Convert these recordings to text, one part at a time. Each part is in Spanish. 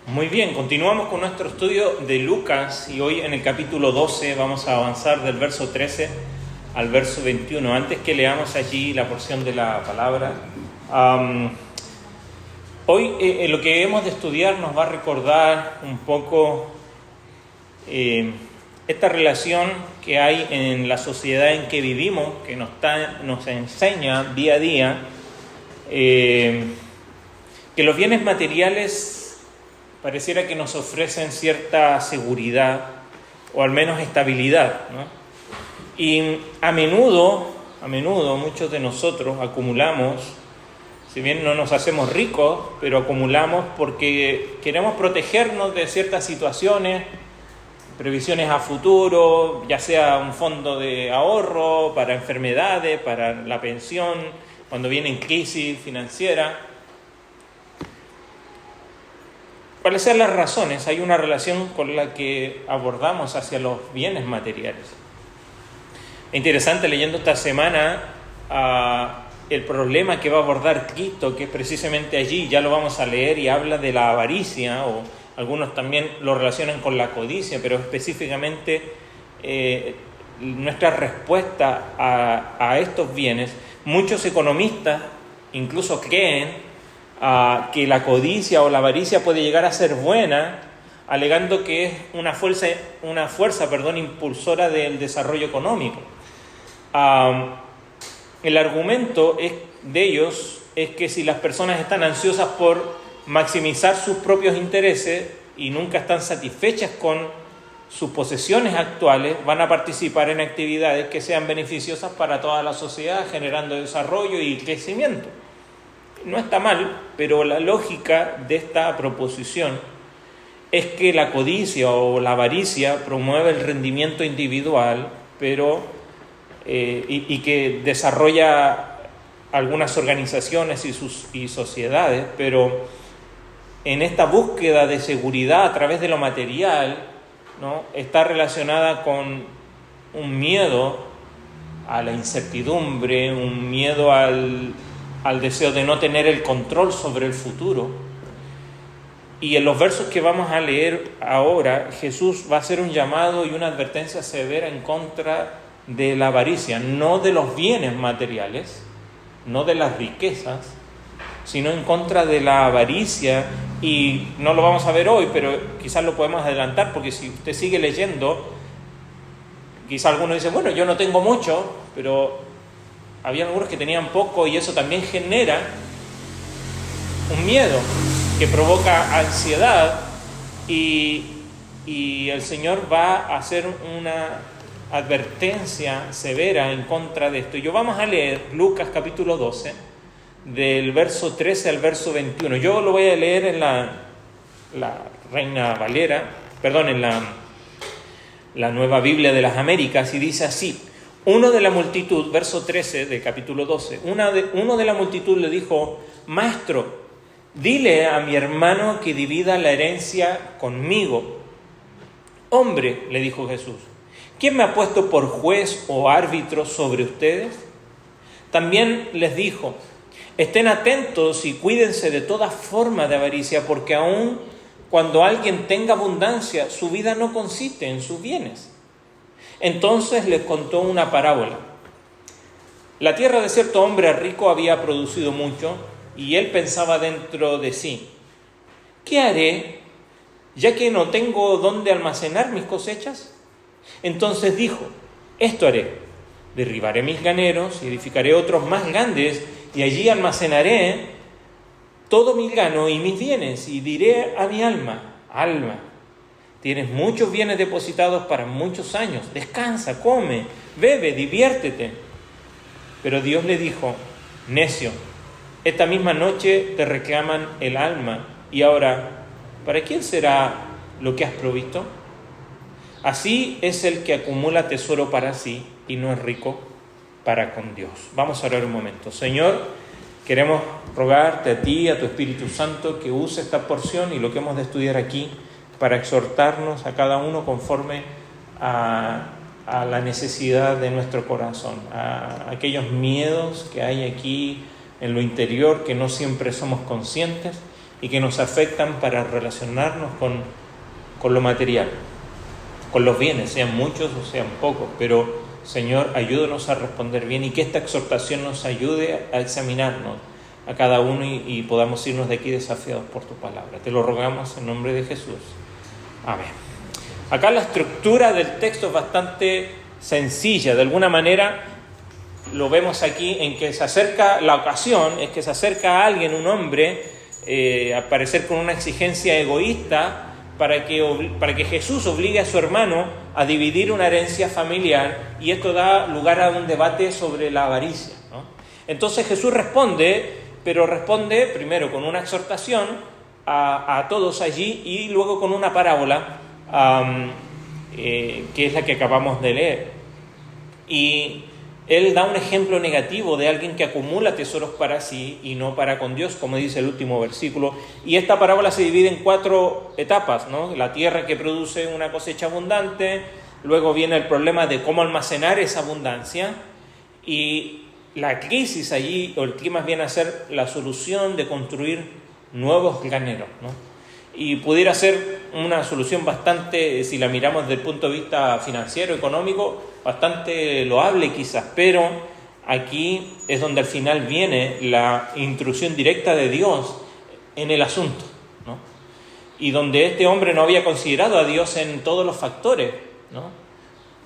Muy bien, continuamos con nuestro estudio de Lucas y hoy en el capítulo 12 vamos a avanzar del verso 13 al verso 21. Antes que leamos allí la porción de la palabra, hoy lo que hemos de estudiar nos va a recordar un poco esta relación que hay en la sociedad en que vivimos, que nos enseña día a día que los bienes materiales pareciera que nos ofrecen cierta seguridad o al menos estabilidad, ¿no? Y a menudo muchos de nosotros acumulamos, si bien no nos hacemos ricos, pero acumulamos porque queremos protegernos de ciertas situaciones, previsiones a futuro, ya sea un fondo de ahorro para enfermedades, para la pensión, cuando vienen crisis financieras. ¿Cuáles son las razones? Hay una relación con la que abordamos hacia los bienes materiales. Es interesante leyendo esta semana el problema que va a abordar Cristo, que es precisamente allí, ya lo vamos a leer, y habla de la avaricia, o algunos también lo relacionan con la codicia, pero específicamente nuestra respuesta a estos bienes. Muchos economistas incluso creen que la codicia o la avaricia puede llegar a ser buena, alegando que es una fuerza impulsora del desarrollo económico. El argumento de ellos es que si las personas están ansiosas por maximizar sus propios intereses y nunca están satisfechas con sus posesiones actuales, van a participar en actividades que sean beneficiosas para toda la sociedad, generando desarrollo y crecimiento. No está mal, pero la lógica de esta proposición es que la codicia o la avaricia promueve el rendimiento individual, pero y que desarrolla algunas organizaciones y sociedades, pero en esta búsqueda de seguridad a través de lo material, ¿no?, está relacionada con un miedo a la incertidumbre, un miedo al deseo de no tener el control sobre el futuro. Y en los versos que vamos a leer ahora, Jesús va a hacer un llamado y una advertencia severa en contra de la avaricia, no de los bienes materiales, no de las riquezas, sino en contra de la avaricia. Y no lo vamos a ver hoy, pero quizás lo podemos adelantar, porque si usted sigue leyendo, quizás alguno dice, bueno, yo no tengo mucho, pero había algunos que tenían poco, y eso también genera un miedo que provoca ansiedad, y el Señor va a hacer una advertencia severa en contra de esto. Vamos a leer Lucas capítulo 12, del verso 13 al verso 21. Yo lo voy a leer en la Reina Valera, en la Nueva Biblia de las Américas, y dice así: uno de la multitud, verso 13 del capítulo 12, uno de la multitud le dijo: Maestro, dile a mi hermano que divida la herencia conmigo. Hombre, le dijo Jesús, ¿quién me ha puesto por juez o árbitro sobre ustedes? También les dijo: estén atentos y cuídense de toda forma de avaricia, porque aun cuando alguien tenga abundancia, su vida no consiste en sus bienes. Entonces les contó una parábola. La tierra de cierto hombre rico había producido mucho, y él pensaba dentro de sí: ¿qué haré, ya que no tengo dónde almacenar mis cosechas? Entonces dijo: esto haré, derribaré mis graneros y edificaré otros más grandes, y allí almacenaré todo mi grano y mis bienes, y diré a mi alma: alma, tienes muchos bienes depositados para muchos años, descansa, come, bebe, diviértete. Pero Dios le dijo: necio, esta misma noche te reclaman el alma, y ahora, ¿para quién será lo que has provisto? Así es el que acumula tesoro para sí y no es rico para con Dios. Vamos a orar un momento. Señor, queremos rogarte a ti, a tu Espíritu Santo, que use esta porción y lo que hemos de estudiar aquí para exhortarnos a cada uno conforme a la necesidad de nuestro corazón, a aquellos miedos que hay aquí en lo interior que no siempre somos conscientes, y que nos afectan para relacionarnos con lo material, con los bienes, sean muchos o sean pocos. Pero, Señor, ayúdanos a responder bien y que esta exhortación nos ayude a examinarnos a cada uno y podamos irnos de aquí desafiados por tu palabra. Te lo rogamos en nombre de Jesús. Amén. Acá la estructura del texto es bastante sencilla. De alguna manera lo vemos aquí en que se acerca, la ocasión es que se acerca a alguien, un hombre, al parecer con una exigencia egoísta, para que Jesús obligue a su hermano a dividir una herencia familiar, y esto da lugar a un debate sobre la avaricia, ¿no? Entonces Jesús responde, pero responde primero con una exhortación a todos allí y luego con una parábola que es la que acabamos de leer. Y Él da un ejemplo negativo de alguien que acumula tesoros para sí y no para con Dios, como dice el último versículo. Y esta parábola se divide en 4 etapas, ¿no? La tierra que produce una cosecha abundante, luego viene el problema de cómo almacenar esa abundancia, y la crisis allí, o el clima, viene a ser la solución de construir nuevos graneros, ¿no? Y pudiera ser una solución bastante, si la miramos desde el punto de vista financiero, económico, bastante loable quizás, pero aquí es donde al final viene la intrusión directa de Dios en el asunto, ¿no? Y donde este hombre no había considerado a Dios en todos los factores, ¿no?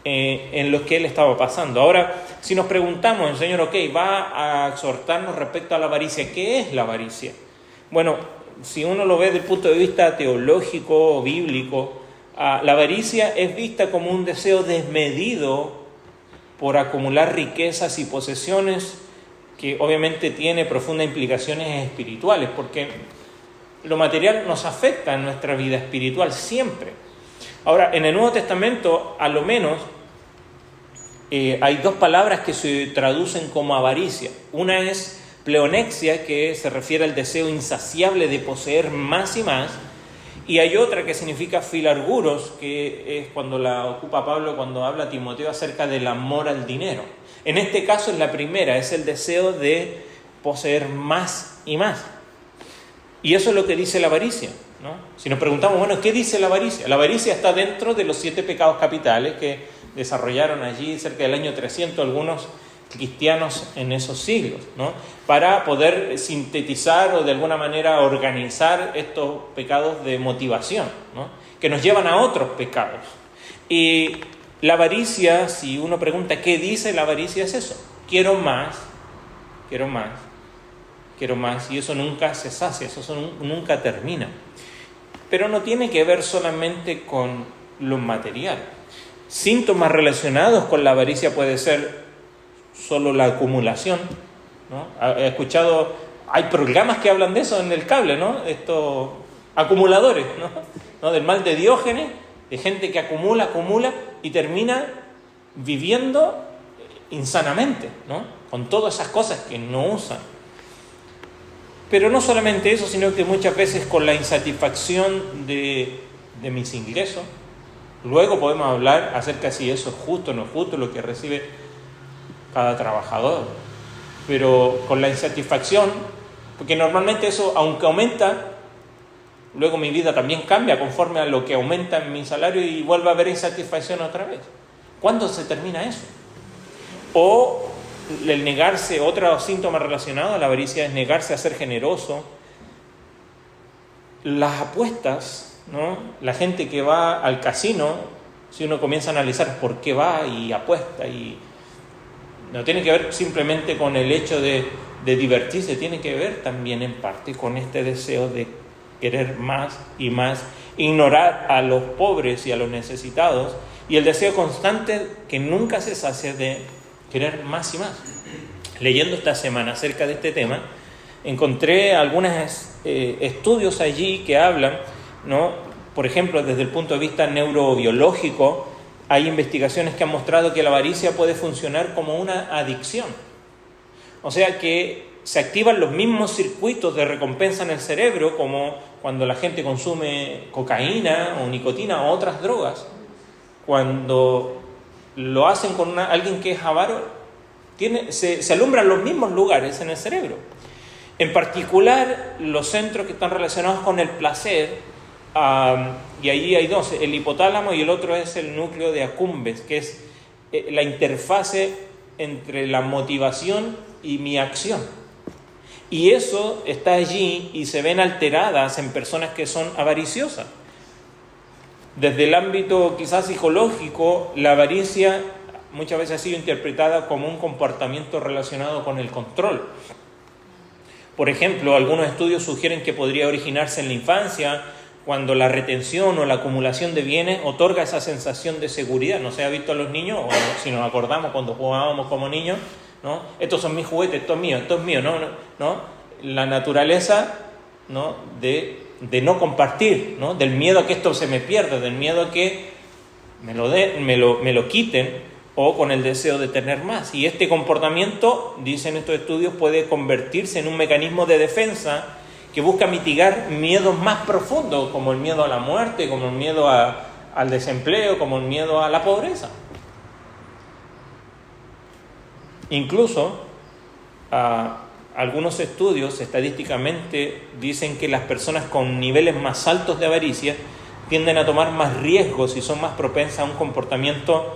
En los que él estaba pasando. Ahora, si nos preguntamos, el Señor, va a exhortarnos respecto a la avaricia. ¿Qué es la avaricia? Bueno, si uno lo ve desde el punto de vista teológico o bíblico, la avaricia es vista como un deseo desmedido por acumular riquezas y posesiones, que obviamente tiene profundas implicaciones espirituales, porque lo material nos afecta en nuestra vida espiritual siempre. Ahora, en el Nuevo Testamento, a lo menos, hay 2 palabras que se traducen como avaricia. Una es pleonexia, que se refiere al deseo insaciable de poseer más y más, y hay otra que significa filarguros, que es cuando la ocupa Pablo cuando habla a Timoteo acerca del amor al dinero. En este caso es la primera, es el deseo de poseer más y más. Y eso es lo que dice la avaricia, ¿no? Si nos preguntamos, bueno, ¿qué dice la avaricia? La avaricia está dentro de los 7 pecados capitales que desarrollaron allí cerca del año 300 algunos cristianos en esos siglos, ¿no? Para poder sintetizar o de alguna manera organizar estos pecados de motivación, ¿no? Que nos llevan a otros pecados. Y la avaricia, si uno pregunta qué dice la avaricia, es eso: quiero más, quiero más, quiero más, y eso nunca se sacia, eso nunca termina. Pero no tiene que ver solamente con lo material. Síntomas relacionados con la avaricia puede ser solo la acumulación, ¿no? He escuchado, hay programas que hablan de eso en el cable, ¿no? Estos acumuladores, ¿no? Del mal de Diógenes, de gente que acumula y termina viviendo insanamente, ¿no? Con todas esas cosas que no usan. Pero no solamente eso, sino que muchas veces con la insatisfacción de mis ingresos. Luego podemos hablar acerca de si eso es justo o no es justo lo que recibe cada trabajador. Pero con la insatisfacción, porque normalmente eso, aunque aumenta, luego mi vida también cambia conforme a lo que aumenta en mi salario y vuelve a haber insatisfacción otra vez. ¿Cuándo se termina eso? O el negarse, otro síntoma relacionado a la avaricia es negarse a ser generoso. Las apuestas, ¿no? La gente que va al casino, si uno comienza a analizar por qué va y apuesta, y no tiene que ver simplemente con el hecho de divertirse, tiene que ver también en parte con este deseo de querer más y más, ignorar a los pobres y a los necesitados, y el deseo constante que nunca se sacia de querer más y más. Leyendo esta semana acerca de este tema, encontré algunos estudios allí que hablan, ¿no? Por ejemplo, desde el punto de vista neurobiológico, hay investigaciones que han mostrado que la avaricia puede funcionar como una adicción. O sea que se activan los mismos circuitos de recompensa en el cerebro, como cuando la gente consume cocaína o nicotina o otras drogas. Cuando lo hacen con alguien que es avaro, se alumbran los mismos lugares en el cerebro. En particular, los centros que están relacionados con el placer, y ahí hay dos, el hipotálamo y el otro es el núcleo de Accumbens, que es la interfase entre la motivación y mi acción. Y eso está allí y se ven alteradas en personas que son avariciosas. Desde el ámbito quizás psicológico, la avaricia muchas veces ha sido interpretada como un comportamiento relacionado con el control. Por ejemplo, algunos estudios sugieren que podría originarse en la infancia, cuando la retención o la acumulación de bienes otorga esa sensación de seguridad. ¿No se ha visto a los niños? O si nos acordamos cuando jugábamos como niños, ¿no? Estos son mis juguetes, esto es mío, ¿no? La naturaleza, ¿no? de no compartir, ¿no? Del miedo a que esto se me pierda, del miedo a que me lo quiten, o con el deseo de tener más. Y este comportamiento, dicen estos estudios, puede convertirse en un mecanismo de defensa que busca mitigar miedos más profundos, como el miedo a la muerte, como el miedo al desempleo, como el miedo a la pobreza. Incluso, algunos estudios estadísticamente dicen que las personas con niveles más altos de avaricia tienden a tomar más riesgos y son más propensas a un comportamiento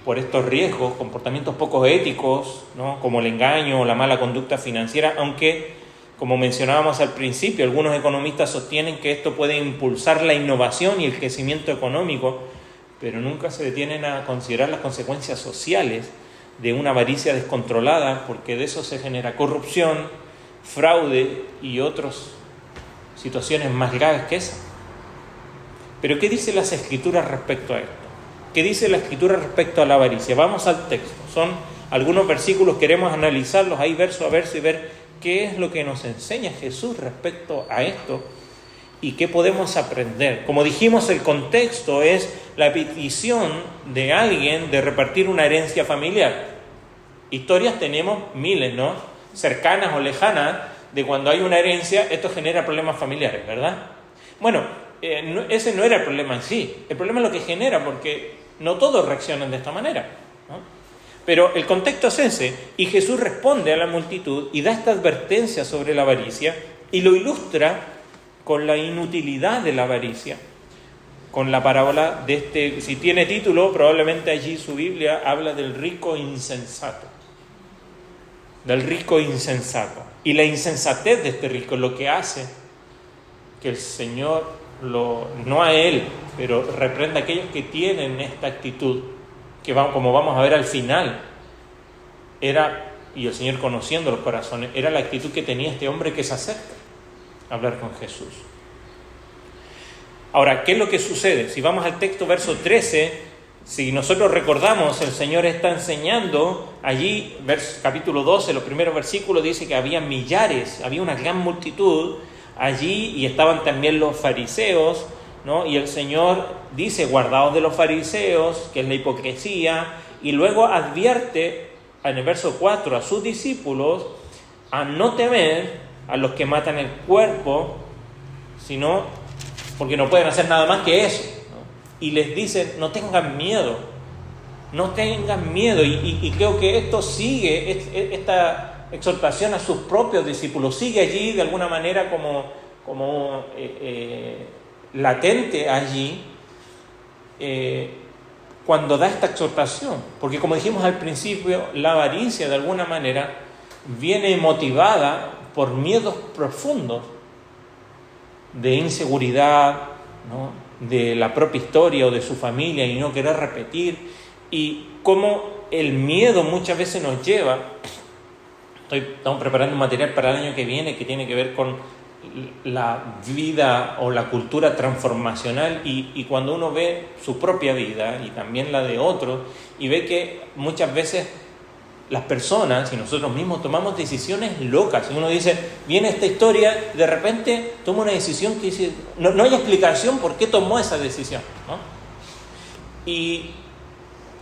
por estos riesgos, comportamientos poco éticos, ¿no? Como el engaño o la mala conducta financiera, aunque, como mencionábamos al principio, algunos economistas sostienen que esto puede impulsar la innovación y el crecimiento económico, pero nunca se detienen a considerar las consecuencias sociales de una avaricia descontrolada, porque de eso se genera corrupción, fraude y otras situaciones más graves que esa. Pero ¿qué dicen las Escrituras respecto a esto? ¿Qué dice la Escritura respecto a la avaricia? Vamos al texto. Son algunos versículos, queremos analizarlos ahí verso a verso y ver qué es lo que nos enseña Jesús respecto a esto y qué podemos aprender. Como dijimos, el contexto es la petición de alguien de repartir una herencia familiar. Historias tenemos miles, ¿no? Cercanas o lejanas, de cuando hay una herencia, esto genera problemas familiares, ¿verdad? Bueno, ese no era el problema en sí. El problema es lo que genera, porque no todos reaccionan de esta manera, ¿no? Pero el contexto es ese, y Jesús responde a la multitud y da esta advertencia sobre la avaricia y lo ilustra con la inutilidad de la avaricia, con la parábola de este, si tiene título, probablemente allí su Biblia habla del rico insensato. Del rico insensato. Y la insensatez de este rico, lo que hace que el Señor, no a él, pero reprenda a aquellos que tienen esta actitud, que como vamos a ver al final, y el Señor conociendo los corazones, era la actitud que tenía este hombre que se acerca a hablar con Jesús. Ahora, ¿qué es lo que sucede? Si vamos al texto, verso 13, si nosotros recordamos, el Señor está enseñando allí, capítulo 12, los primeros versículos, dice que había millares, había una gran multitud allí, y estaban también los fariseos, ¿no? Y el Señor dice, guardaos de los fariseos, que es la hipocresía, y luego advierte en el verso 4 a sus discípulos a no temer a los que matan el cuerpo, sino porque no pueden hacer nada más que eso, ¿no? Y les dice, no tengan miedo, y creo que esto sigue, esta exhortación a sus propios discípulos, sigue allí de alguna manera como latente allí, cuando da esta exhortación, porque como dijimos al principio, la avaricia de alguna manera viene motivada por miedos profundos de inseguridad, ¿no? De la propia historia o de su familia y no querer repetir, y cómo el miedo muchas veces nos lleva. Estamos preparando un material para el año que viene que tiene que ver con la vida o la cultura transformacional, y cuando uno ve su propia vida y también la de otros, y ve que muchas veces las personas y nosotros mismos tomamos decisiones locas, y uno dice, viene esta historia, de repente toma una decisión que dice, no hay explicación por qué tomó esa decisión, ¿no? Y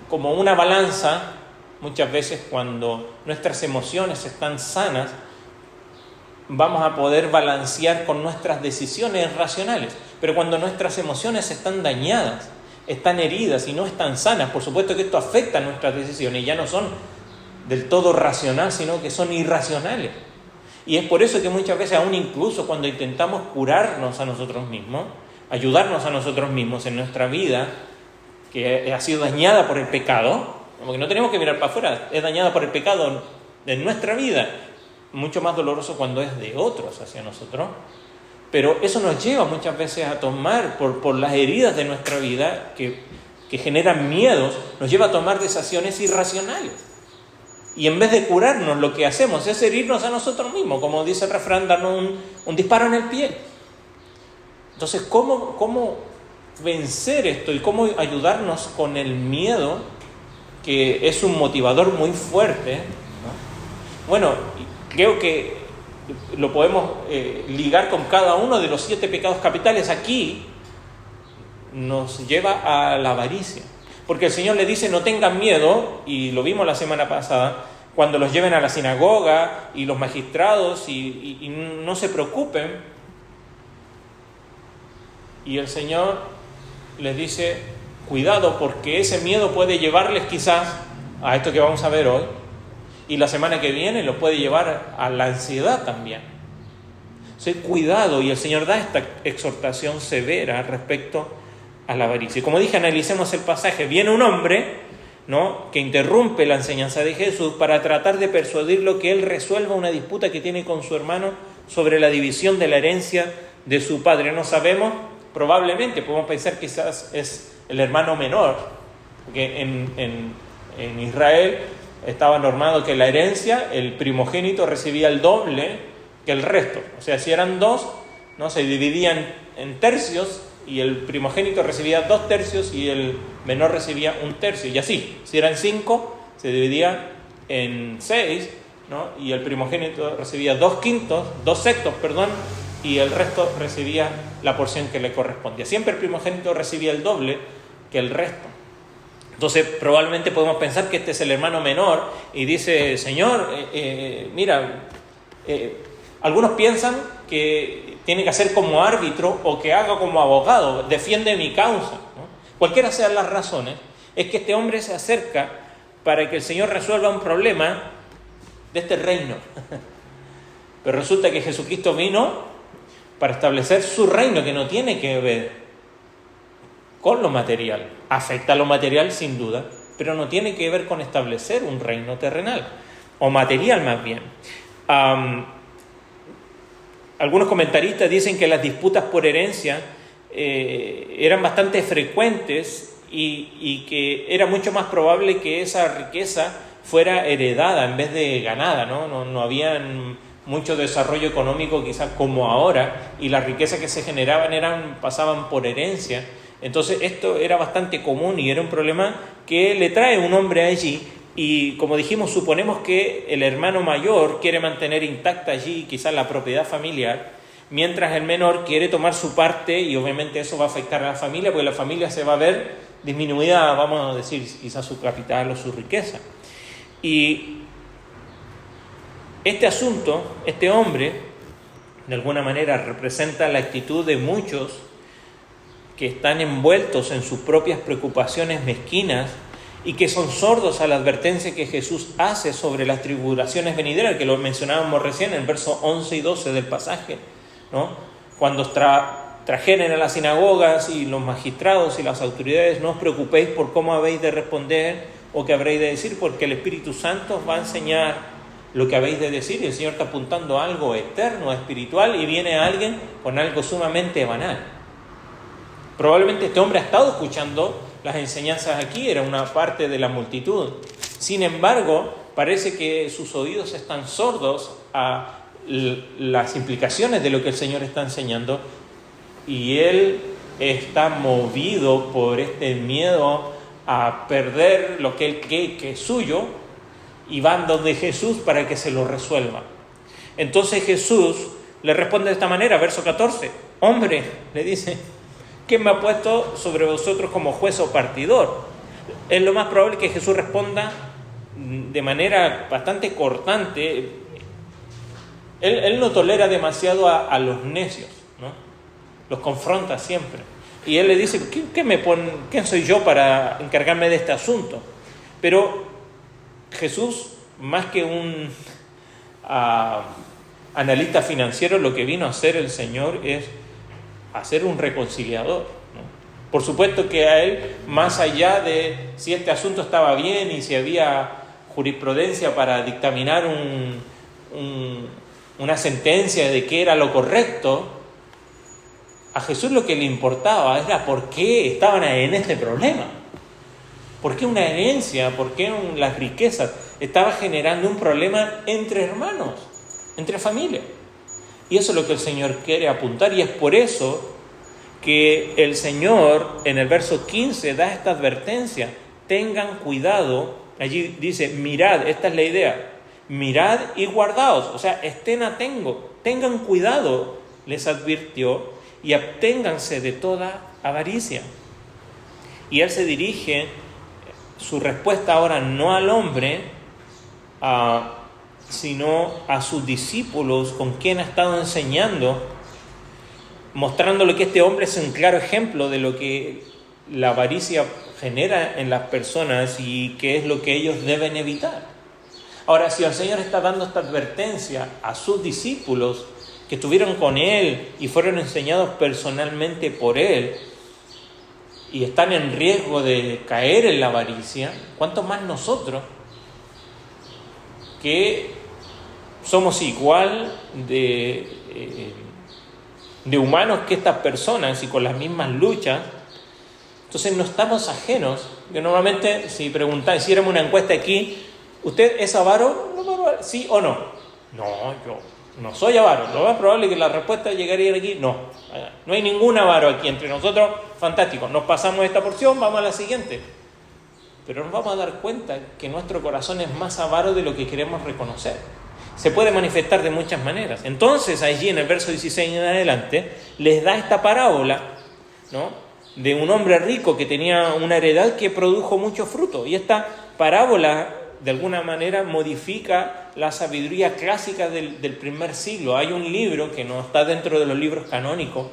como una balanza, muchas veces cuando nuestras emociones están sanas, vamos a poder balancear con nuestras decisiones racionales. Pero cuando nuestras emociones están dañadas, están heridas y no están sanas, por supuesto que esto afecta a nuestras decisiones y ya no son del todo racionales, sino que son irracionales. Y es por eso que muchas veces, aún incluso cuando intentamos curarnos a nosotros mismos, ayudarnos a nosotros mismos en nuestra vida, que ha sido dañada por el pecado, porque no tenemos que mirar para afuera, es dañada por el pecado en nuestra vida, mucho más doloroso cuando es de otros hacia nosotros, pero eso nos lleva muchas veces a tomar, por las heridas de nuestra vida que generan miedos, nos lleva a tomar decisiones irracionales. Y en vez de curarnos, lo que hacemos es herirnos a nosotros mismos, como dice el refrán, darnos un disparo en el pie. Entonces, ¿cómo vencer esto y cómo ayudarnos con el miedo, que es un motivador muy fuerte, ¿no? Bueno, creo que lo podemos ligar con cada uno de los 7 pecados capitales. Aquí nos lleva a la avaricia. Porque el Señor le dice, no tengan miedo, y lo vimos la semana pasada, cuando los lleven a la sinagoga y los magistrados, y no se preocupen. Y el Señor les dice, cuidado, porque ese miedo puede llevarles quizás a esto que vamos a ver hoy, y la semana que viene los puede llevar a la ansiedad también. Cuidado, y el Señor da esta exhortación severa respecto a la avaricia. Y como dije, analicemos el pasaje. Viene un hombre, ¿no?, que interrumpe la enseñanza de Jesús para tratar de persuadirlo que él resuelva una disputa que tiene con su hermano sobre la división de la herencia de su padre. No sabemos, probablemente podemos pensar quizás es el hermano menor, porque en Israel estaba normado que la herencia, el primogénito recibía el doble que el resto. O sea, si eran 2, ¿no?, se dividían en tercios, y el primogénito recibía 2 tercios y el menor recibía 1 tercio, y así. Si eran 5, se dividía en 6, ¿no?, y el primogénito recibía 2 sextos, y el resto recibía la porción que le correspondía. Siempre el primogénito recibía el doble que el resto. Entonces, probablemente podemos pensar que este es el hermano menor y dice, Señor, algunos piensan que tiene que hacer como árbitro o que haga como abogado, defiende mi causa, ¿no? Cualquiera sean las razones, es que este hombre se acerca para que el Señor resuelva un problema de este reino. Pero resulta que Jesucristo vino para establecer su reino, que no tiene que ver con lo material. Afecta a lo material sin duda, pero no tiene que ver con establecer un reino terrenal, o material más bien. Algunos comentaristas dicen que las disputas por herencia eran bastante frecuentes y que era mucho más probable que esa riqueza fuera heredada en vez de ganada, ¿no? No había mucho desarrollo económico quizás como ahora, y las riquezas que se generaban pasaban por herencia. Entonces esto era bastante común y era un problema que le trae un hombre allí. Y como dijimos, suponemos que el hermano mayor quiere mantener intacta allí quizás la propiedad familiar, mientras el menor quiere tomar su parte, y obviamente eso va a afectar a la familia, porque la familia se va a ver disminuida, vamos a decir, quizás su capital o su riqueza. Y este asunto, este hombre, de alguna manera representa la actitud de muchos que están envueltos en sus propias preocupaciones mezquinas y que son sordos a la advertencia que Jesús hace sobre las tribulaciones venideras, que lo mencionábamos recién en el verso 11 y 12 del pasaje, ¿no? Cuando trajeren a las sinagogas y los magistrados y las autoridades, no os preocupéis por cómo habéis de responder o qué habréis de decir, porque el Espíritu Santo os va a enseñar lo que habéis de decir, y el Señor está apuntando a algo eterno, espiritual, y viene alguien con algo sumamente banal. Probablemente este hombre ha estado escuchando las enseñanzas aquí, era una parte de la multitud. Sin embargo, parece que sus oídos están sordos a las implicaciones de lo que el Señor está enseñando, y él está movido por este miedo a perder lo que él cree que es suyo, y van donde Jesús para que se lo resuelva. Entonces Jesús le responde de esta manera, verso 14, hombre, le dice, ¿quién me ha puesto sobre vosotros como juez o partidor? Es lo más probable que Jesús responda de manera bastante cortante. Él no tolera demasiado a los necios, ¿no? Los confronta siempre. Y él le dice, ¿quién soy yo para encargarme de este asunto? Pero Jesús, más que analista financiero, lo que vino a hacer el Señor es hacer un reconciliador, ¿no? Por supuesto que a él, más allá de si este asunto estaba bien y si había jurisprudencia para dictaminar una sentencia de qué era lo correcto, a Jesús lo que le importaba era por qué estaban en este problema. ¿Por qué una herencia? ¿Por qué las riquezas? Estaba generando un problema entre hermanos, entre familias. Y eso es lo que el Señor quiere apuntar, y es por eso que el Señor en el verso 15 da esta advertencia: tengan cuidado. Allí dice, mirad, esta es la idea, mirad y guardaos, o sea, estén atentos, tengan cuidado, les advirtió, y absténganse de toda avaricia. Y Él se dirige, su respuesta ahora no al hombre, sino a sus discípulos con quien ha estado enseñando, mostrándole que este hombre es un claro ejemplo de lo que la avaricia genera en las personas y qué es lo que ellos deben evitar. Ahora, si el Señor está dando esta advertencia a sus discípulos que estuvieron con Él y fueron enseñados personalmente por Él y están en riesgo de caer en la avaricia, ¿cuánto más nosotros, que somos igual de humanos que estas personas y con las mismas luchas? Entonces no estamos ajenos. Que normalmente si hiciéramos una encuesta aquí, ¿usted es avaro? ¿Sí o no? No, yo no soy avaro. Lo más probable es que la respuesta llegaría aquí, no. No hay ningún avaro aquí entre nosotros. Fantástico, nos pasamos esta porción, vamos a la siguiente. Pero nos vamos a dar cuenta que nuestro corazón es más avaro de lo que queremos reconocer. Se puede manifestar de muchas maneras. Entonces allí en el verso 16 en adelante les da esta parábola, ¿no?, de un hombre rico que tenía una heredad que produjo mucho fruto. Y esta parábola de alguna manera modifica la sabiduría clásica del primer siglo. Hay un libro que no está dentro de los libros canónicos.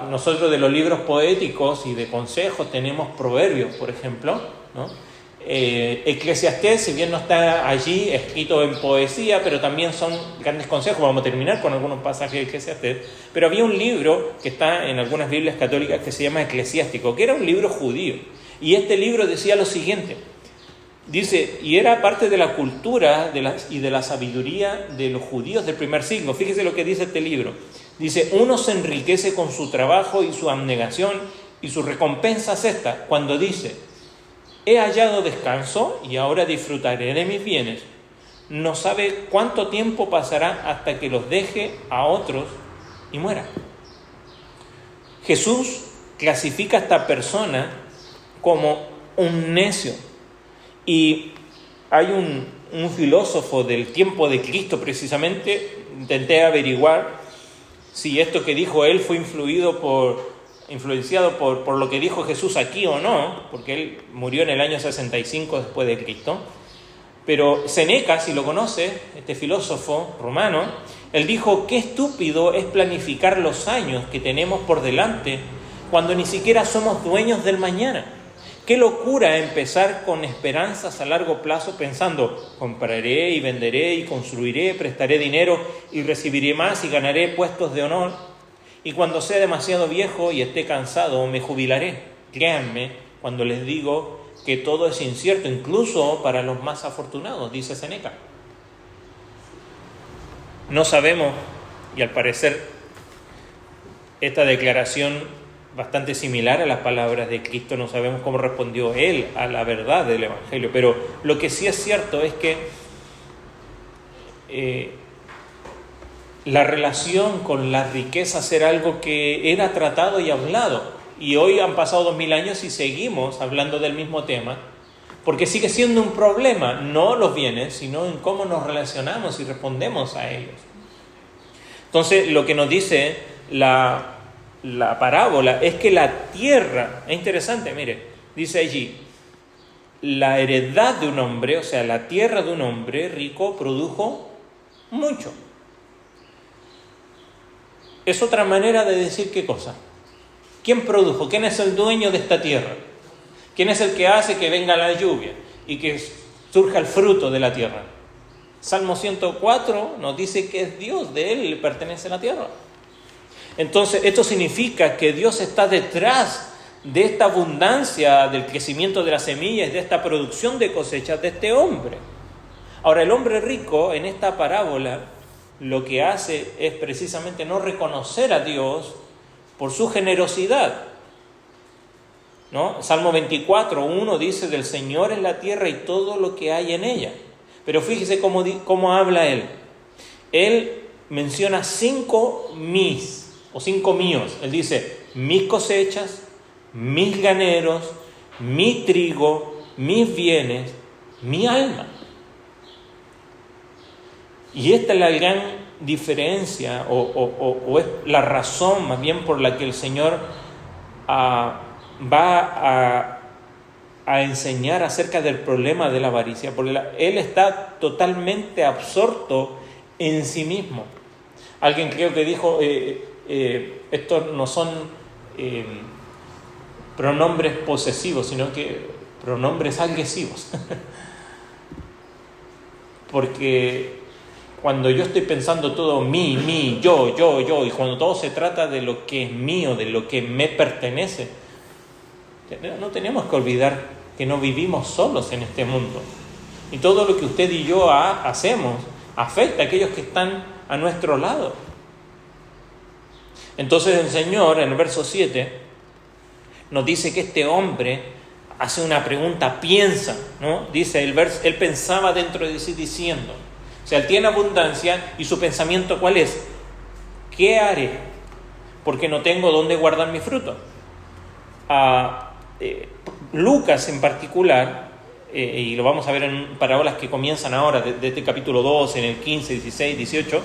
Nosotros de los libros poéticos y de consejos tenemos Proverbios, por ejemplo, ¿no? Eclesiastés, si bien no está allí escrito en poesía, pero también son grandes consejos. Vamos a terminar con algunos pasajes de Eclesiastés. Pero había un libro que está en algunas Biblias católicas que se llama Eclesiástico, que era un libro judío. Y este libro decía lo siguiente. Dice, y era parte de la cultura y de la sabiduría de los judíos del primer siglo. Fíjese lo que dice este libro. Dice, uno se enriquece con su trabajo y su abnegación, y su recompensa es esta, cuando dice, he hallado descanso y ahora disfrutaré de mis bienes. No sabe cuánto tiempo pasará hasta que los deje a otros y muera. Jesús clasifica a esta persona como un necio. Y hay un filósofo del tiempo de Cristo, precisamente, intenté averiguar si esto que dijo él fue influenciado por lo que dijo Jesús aquí o no, porque él murió en el año 65 después de Cristo. Pero Séneca, si lo conoce, este filósofo romano, él dijo, qué estúpido es planificar los años que tenemos por delante cuando ni siquiera somos dueños del mañana. Qué locura empezar con esperanzas a largo plazo pensando, compraré y venderé y construiré, prestaré dinero y recibiré más y ganaré puestos de honor. Y cuando sea demasiado viejo y esté cansado, me jubilaré. Créanme cuando les digo que todo es incierto, incluso para los más afortunados, dice Séneca. No sabemos, y al parecer esta declaración bastante similar a las palabras de Cristo, no sabemos cómo respondió Él a la verdad del Evangelio, pero lo que sí es cierto es que la relación con las riquezas era algo que era tratado y hablado, y hoy han pasado 2000 años y seguimos hablando del mismo tema, porque sigue siendo un problema, no los bienes, sino en cómo nos relacionamos y respondemos a ellos. Entonces, lo que nos dice la parábola es que la tierra, es interesante, mire, dice allí, la heredad de un hombre, o sea, la tierra de un hombre rico produjo mucho. Es otra manera de decir qué cosa. ¿Quién produjo? ¿Quién es el dueño de esta tierra? ¿Quién es el que hace que venga la lluvia y que surja el fruto de la tierra? Salmo 104 nos dice que es Dios, de Él le pertenece la tierra. Entonces, esto significa que Dios está detrás de esta abundancia, del crecimiento de las semillas, de esta producción de cosechas de este hombre. Ahora, el hombre rico en esta parábola lo que hace es precisamente no reconocer a Dios por su generosidad, ¿no? Salmo 24:1 dice: del Señor es la tierra y todo lo que hay en ella. Pero fíjese cómo habla él. Él menciona 5 mis o 5 míos. Él dice: mis cosechas, mis graneros, mi trigo, mis bienes, mi alma. Y esta es la gran diferencia o es la razón más bien por la que el Señor va a enseñar acerca del problema de la avaricia, porque Él está totalmente absorto en sí mismo. Alguien creo que dijo, estos no son pronombres posesivos, sino que pronombres agresivos. Porque cuando yo estoy pensando todo mí, yo, y cuando todo se trata de lo que es mío, de lo que me pertenece, no tenemos que olvidar que no vivimos solos en este mundo. Y todo lo que usted y yo hacemos afecta a aquellos que están a nuestro lado. Entonces el Señor, en el verso 7, nos dice que este hombre hace una pregunta, piensa, ¿no? Dice el verso, él pensaba dentro de sí diciendo, o sea, él tiene abundancia y su pensamiento, ¿cuál es? ¿Qué haré? Porque no tengo dónde guardar mi fruto. Lucas en particular, y lo vamos a ver en parábolas que comienzan ahora, de este capítulo 2, en el 15, 16, 18,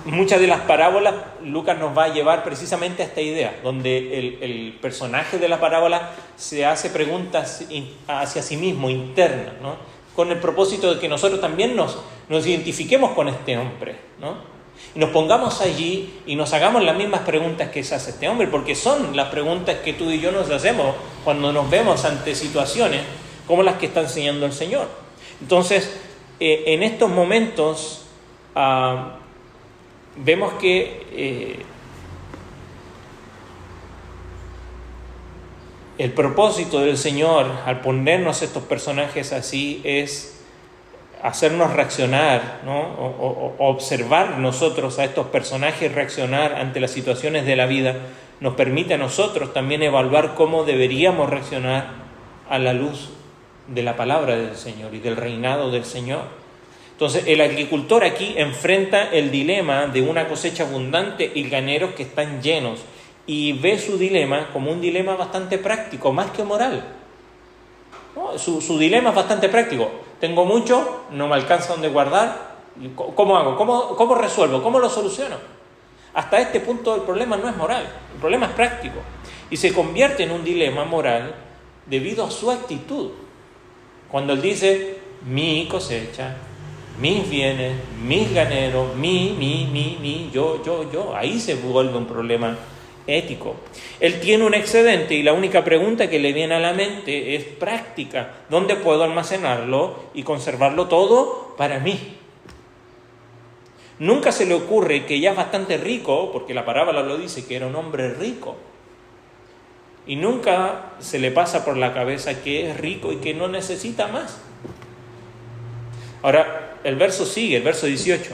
muchas de las parábolas Lucas nos va a llevar precisamente a esta idea, donde el personaje de la parábola se hace preguntas hacia sí mismo, internas, ¿no? Con el propósito de que nosotros también nos identifiquemos con este hombre, ¿no? Y nos pongamos allí y nos hagamos las mismas preguntas que se hace este hombre, porque son las preguntas que tú y yo nos hacemos cuando nos vemos ante situaciones como las que está enseñando el Señor. Entonces, en estos momentos vemos que el propósito del Señor al ponernos estos personajes así es hacernos reaccionar, ¿no? o observar nosotros a estos personajes reaccionar ante las situaciones de la vida, nos permite a nosotros también evaluar cómo deberíamos reaccionar a la luz de la palabra del Señor y del reinado del Señor. Entonces, el agricultor aquí enfrenta el dilema de una cosecha abundante y graneros que están llenos, y ve su dilema como un dilema bastante práctico, más que moral, ¿no? Su dilema es bastante práctico. Tengo mucho, no me alcanza donde guardar, ¿cómo hago? ¿Cómo resuelvo? ¿Cómo lo soluciono? Hasta este punto el problema no es moral, el problema es práctico, y se convierte en un dilema moral debido a su actitud. Cuando él dice, mi cosecha, mis bienes, mis graneros, yo, ahí se vuelve un problema ético. Él tiene un excedente y la única pregunta que le viene a la mente es práctica. ¿Dónde puedo almacenarlo y conservarlo todo para mí? Nunca se le ocurre que ya es bastante rico, porque la parábola lo dice, que era un hombre rico. Y nunca se le pasa por la cabeza que es rico y que no necesita más. Ahora, el verso sigue, el verso 18.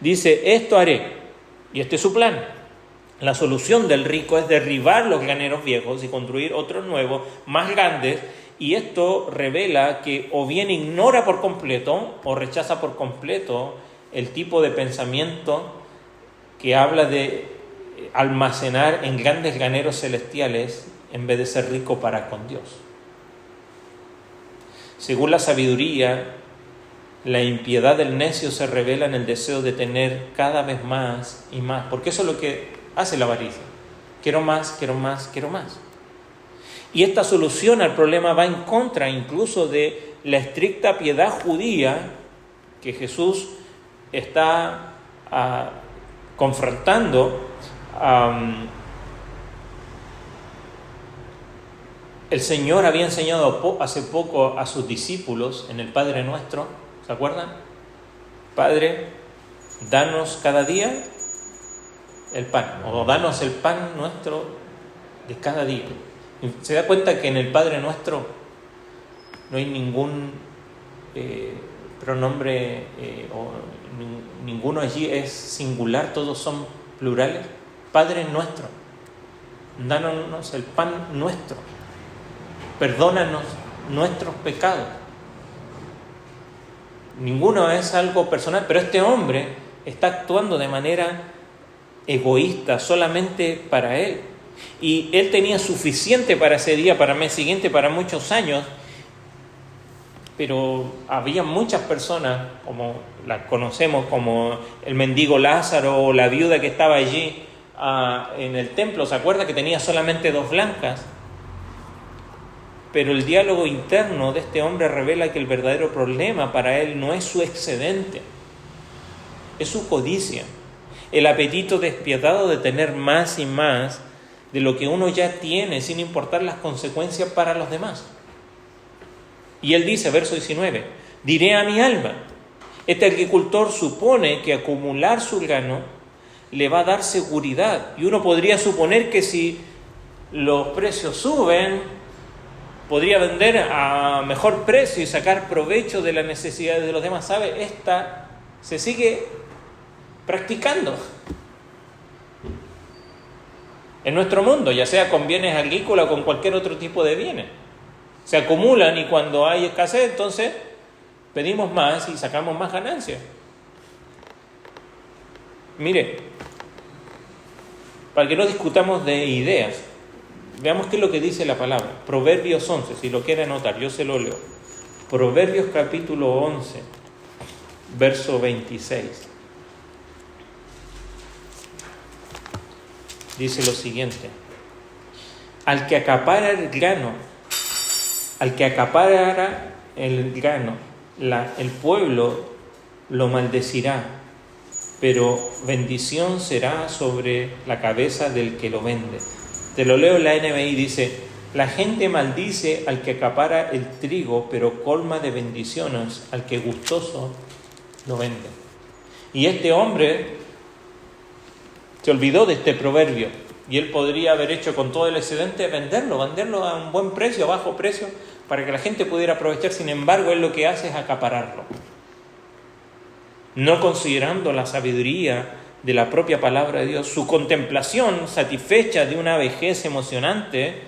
Dice, esto haré, y este es su plan. La solución del rico es derribar los graneros viejos y construir otros nuevos, más grandes, y esto revela que o bien ignora por completo o rechaza por completo el tipo de pensamiento que habla de almacenar en grandes graneros celestiales en vez de ser rico para con Dios. Según la sabiduría, la impiedad del necio se revela en el deseo de tener cada vez más y más, porque eso es lo que hace la avaricia. Quiero más, quiero más, quiero más. Y esta solución al problema va en contra incluso de la estricta piedad judía que Jesús está confrontando. El Señor había enseñado hace poco a sus discípulos en el Padre Nuestro, ¿se acuerdan? Padre, danos cada día el pan, o danos el pan nuestro de cada día. Se da cuenta que en el Padre Nuestro no hay ningún pronombre, o ninguno allí es singular, todos son plurales. Padre Nuestro, danos el pan nuestro, perdónanos nuestros pecados. Ninguno es algo personal, pero este hombre está actuando de manera egoísta, solamente para él. Y él tenía suficiente para ese día, para el mes siguiente, para muchos años, pero había muchas personas, como las conocemos, como el mendigo Lázaro o la viuda que estaba allí en el templo. ¿Se acuerda que tenía solamente 2 blancas? Pero el diálogo interno de este hombre revela que el verdadero problema para él no es su excedente, es su codicia, el apetito despiadado de tener más y más de lo que uno ya tiene, sin importar las consecuencias para los demás. Y él dice, verso 19, diré a mi alma. Este agricultor supone que acumular su grano le va a dar seguridad. Y uno podría suponer que si los precios suben, podría vender a mejor precio y sacar provecho de las necesidades de los demás. ¿Sabe? Esta se sigue practicando en nuestro mundo, ya sea con bienes agrícolas o con cualquier otro tipo de bienes. Se acumulan y cuando hay escasez, entonces pedimos más y sacamos más ganancias. Mire, para que no discutamos de ideas, veamos qué es lo que dice la palabra. Proverbios 11, si lo quiere anotar, yo se lo leo. Proverbios capítulo 11, verso 26. Dice lo siguiente: al que acapara el grano, el pueblo lo maldecirá, pero bendición será sobre la cabeza del que lo vende. Te lo leo en la NBI, dice: la gente maldice al que acapara el trigo, pero colma de bendiciones al que gustoso lo vende. Y este hombre se olvidó de este proverbio, y él podría haber hecho con todo el excedente venderlo a un buen precio, a bajo precio, para que la gente pudiera aprovechar. Sin embargo, él lo que hace es acapararlo, no considerando la sabiduría de la propia palabra de Dios. Su contemplación satisfecha de una vejez emocionante,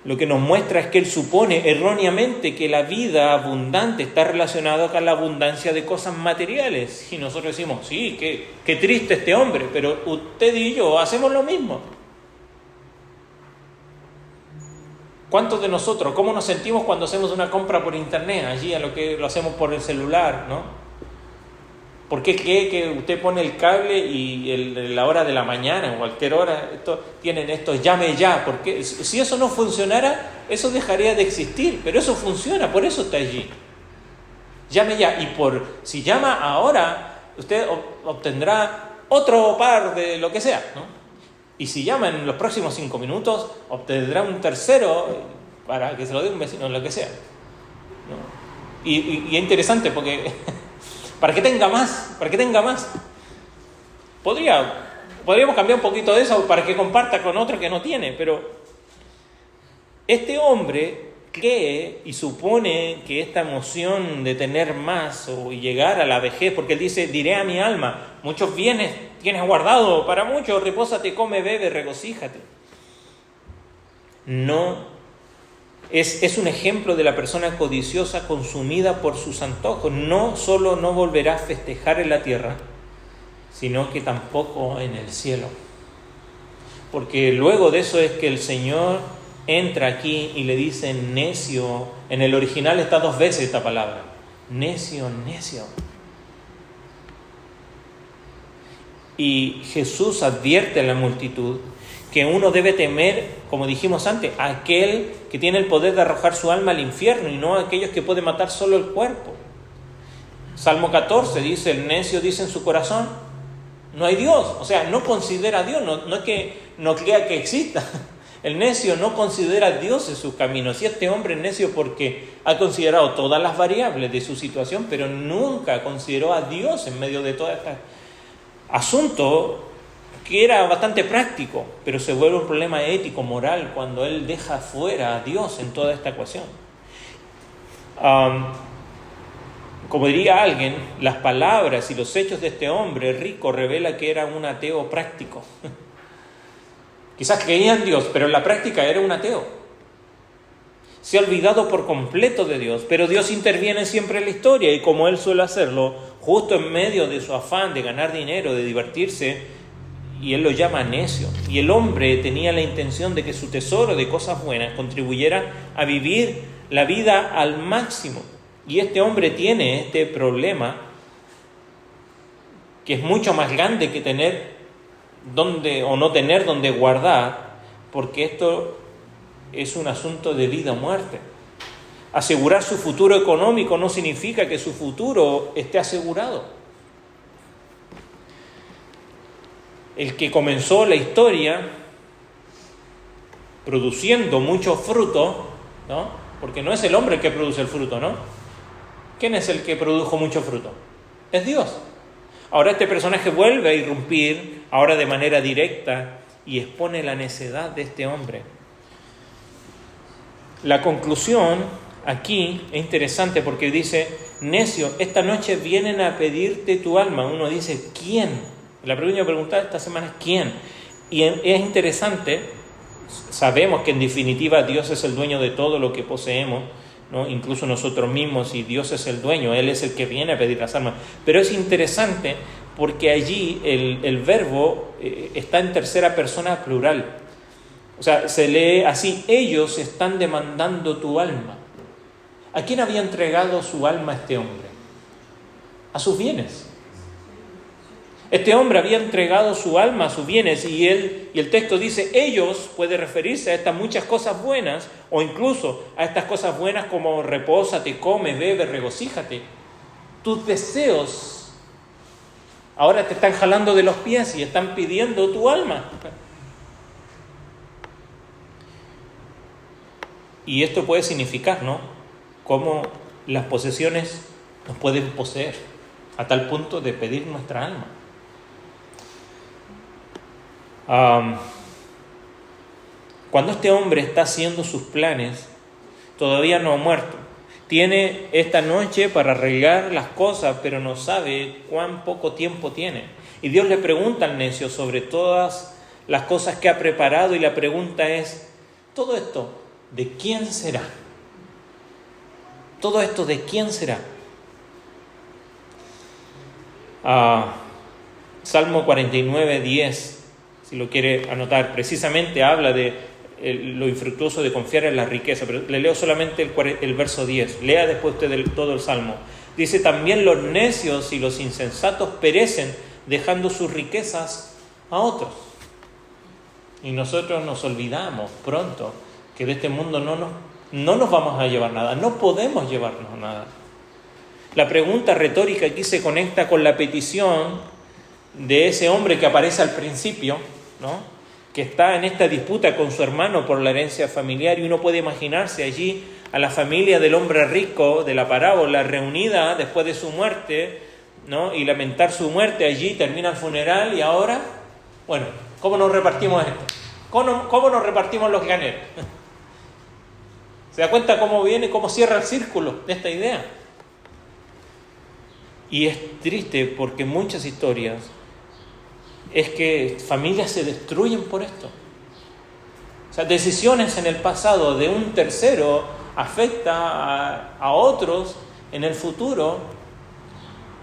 lo que nos muestra es que él supone erróneamente que la vida abundante está relacionada con la abundancia de cosas materiales. Y nosotros decimos, sí, qué triste este hombre, pero usted y yo hacemos lo mismo. ¿Cuántos de nosotros, cómo nos sentimos cuando hacemos una compra por internet? Allí a lo que lo hacemos por el celular, ¿no? ¿Por qué cree que usted pone el cable y la hora de la mañana, en cualquier hora, tienen esto, llame ya? Porque si eso no funcionara, eso dejaría de existir, pero eso funciona, por eso está allí. Llame ya, y si llama ahora, usted obtendrá otro par de lo que sea, ¿no? Y si llama en los próximos 5 minutos, obtendrá un tercero para que se lo dé un vecino, lo que sea, ¿no? Y es interesante porque para que tenga más. Podríamos cambiar un poquito de eso para que comparta con otro que no tiene, pero este hombre cree y supone que esta emoción de tener más o llegar a la vejez, porque él dice, diré a mi alma, muchos bienes tienes guardado para muchos, repósate, come, bebe, regocíjate. No. Es un ejemplo de la persona codiciosa consumida por sus antojos. No solo no volverá a festejar en la tierra, sino que tampoco en el cielo. Porque luego de eso es que el Señor entra aquí y le dice necio. En el original está 2 veces esta palabra. Necio, necio. Y Jesús advierte a la multitud que uno debe temer, como dijimos antes, a aquel que tiene el poder de arrojar su alma al infierno y no a aquellos que pueden matar solo el cuerpo. Salmo 14 dice, el necio dice en su corazón, no hay Dios. O sea, no considera a Dios, no es que no crea que exista. El necio no considera a Dios en sus caminos. Y este hombre es necio porque ha considerado todas las variables de su situación, pero nunca consideró a Dios en medio de todo este asunto que era bastante práctico, pero se vuelve un problema ético, moral, cuando él deja fuera a Dios en toda esta ecuación. Como diría alguien, las palabras y los hechos de este hombre rico revelan que era un ateo práctico. Quizás creía en Dios, pero en la práctica era un ateo. Se ha olvidado por completo de Dios, pero Dios interviene siempre en la historia y como Él suele hacerlo, justo en medio de su afán de ganar dinero, de divertirse, y Él lo llama necio. Y el hombre tenía la intención de que su tesoro de cosas buenas contribuyera a vivir la vida al máximo. Y este hombre tiene este problema que es mucho más grande que tener donde o no tener donde guardar, porque esto es un asunto de vida o muerte. Asegurar su futuro económico no significa que su futuro esté asegurado. El que comenzó la historia produciendo mucho fruto, ¿no? Porque no es el hombre el que produce el fruto, ¿no? ¿Quién es el que produjo mucho fruto? Es Dios. Ahora este personaje vuelve a irrumpir, ahora de manera directa, y expone la necedad de este hombre. La conclusión aquí es interesante porque dice, necio, esta noche vienen a pedirte tu alma. Uno dice, ¿quién? La primera pregunta esta semana es ¿quién? Y es interesante, sabemos que en definitiva Dios es el dueño de todo lo que poseemos, ¿no? Incluso nosotros mismos, y Dios es el dueño, Él es el que viene a pedir las almas. Pero es interesante porque allí el verbo está en tercera persona plural. O sea, se lee así, ellos están demandando tu alma. ¿A quién había entregado su alma este hombre? A sus bienes. Este hombre había entregado su alma a sus bienes y el texto dice, ellos, puede referirse a estas muchas cosas buenas o incluso a estas cosas buenas como repósate, come, bebe, regocíjate. Tus deseos ahora te están jalando de los pies y están pidiendo tu alma. Y esto puede significar, ¿no?, cómo las posesiones nos pueden poseer a tal punto de pedir nuestra alma. Cuando este hombre está haciendo sus planes, todavía no ha muerto. Tiene esta noche para arreglar las cosas, pero no sabe cuán poco tiempo tiene. Y Dios le pregunta al necio sobre todas las cosas que ha preparado y la pregunta es, ¿todo esto de quién será? ¿Todo esto de quién será? Salmo 49, 10. Si lo quiere anotar, precisamente habla de lo infructuoso de confiar en la riqueza, pero le leo solamente el verso 10. Lea después usted todo el Salmo. Dice, también los necios y los insensatos perecen dejando sus riquezas a otros. Y nosotros nos olvidamos pronto que de este mundo no nos vamos a llevar nada, no podemos llevarnos nada. La pregunta retórica aquí se conecta con la petición de ese hombre que aparece al principio, ¿no?, que está en esta disputa con su hermano por la herencia familiar, y uno puede imaginarse allí a la familia del hombre rico de la parábola reunida después de su muerte, ¿no?, y lamentar su muerte. Allí termina el funeral y ahora, bueno, ¿cómo nos repartimos esto? ¿Cómo nos repartimos los ganeros? ¿Se da cuenta cómo viene, cómo cierra el círculo de esta idea? Y es triste porque muchas historias es que familias se destruyen por esto. O sea, decisiones en el pasado de un tercero afecta a otros en el futuro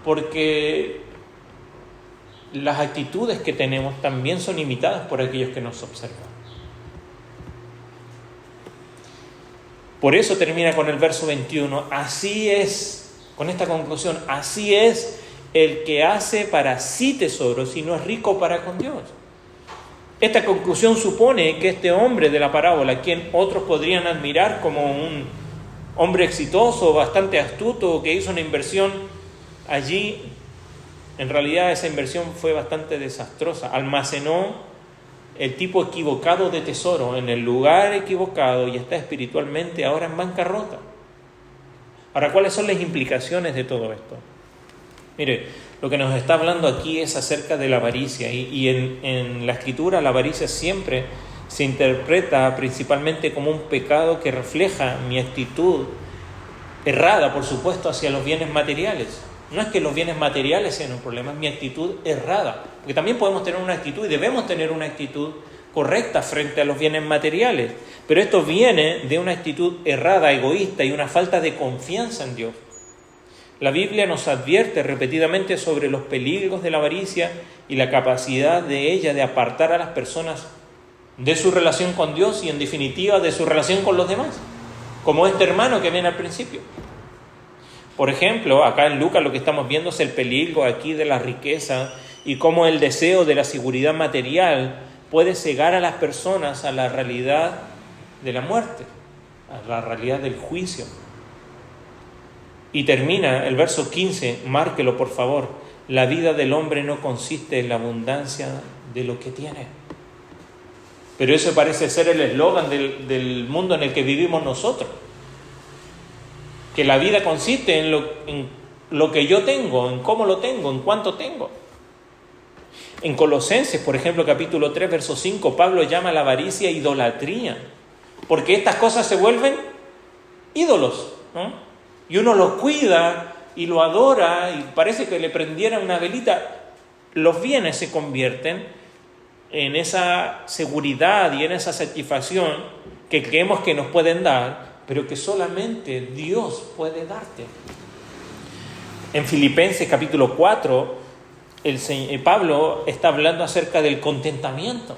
porque las actitudes que tenemos también son imitadas por aquellos que nos observan. Por eso termina con el verso 21. Así es, con esta conclusión, así es el que hace para sí tesoros y no es rico para con Dios. Esta conclusión supone que este hombre de la parábola, quien otros podrían admirar como un hombre exitoso, bastante astuto, que hizo una inversión allí, en realidad esa inversión fue bastante desastrosa. Almacenó el tipo equivocado de tesoro en el lugar equivocado y está espiritualmente ahora en bancarrota. Ahora, ¿cuáles son las implicaciones de todo esto? Mire, lo que nos está hablando aquí es acerca de la avaricia y en la Escritura la avaricia siempre se interpreta principalmente como un pecado que refleja mi actitud errada, por supuesto, hacia los bienes materiales. No es que los bienes materiales sean un problema, es mi actitud errada. Porque también podemos tener una actitud y debemos tener una actitud correcta frente a los bienes materiales. Pero esto viene de una actitud errada, egoísta y una falta de confianza en Dios. La Biblia nos advierte repetidamente sobre los peligros de la avaricia y la capacidad de ella de apartar a las personas de su relación con Dios y en definitiva de su relación con los demás, como este hermano que viene al principio. Por ejemplo, acá en Lucas lo que estamos viendo es el peligro aquí de la riqueza y cómo el deseo de la seguridad material puede cegar a las personas a la realidad de la muerte, a la realidad del juicio. Y termina el verso 15, márquelo por favor: la vida del hombre no consiste en la abundancia de lo que tiene. Pero eso parece ser el eslogan del mundo en el que vivimos nosotros. Que la vida consiste en lo que yo tengo, en cómo lo tengo, en cuánto tengo. En Colosenses, por ejemplo, capítulo 3, verso 5, Pablo llama a la avaricia idolatría, porque estas cosas se vuelven ídolos, ¿no? Y uno los cuida y lo adora y parece que le prendiera una velita. Los bienes se convierten en esa seguridad y en esa satisfacción que creemos que nos pueden dar, pero que solamente Dios puede darte. En Filipenses capítulo 4, Pablo está hablando acerca del contentamiento,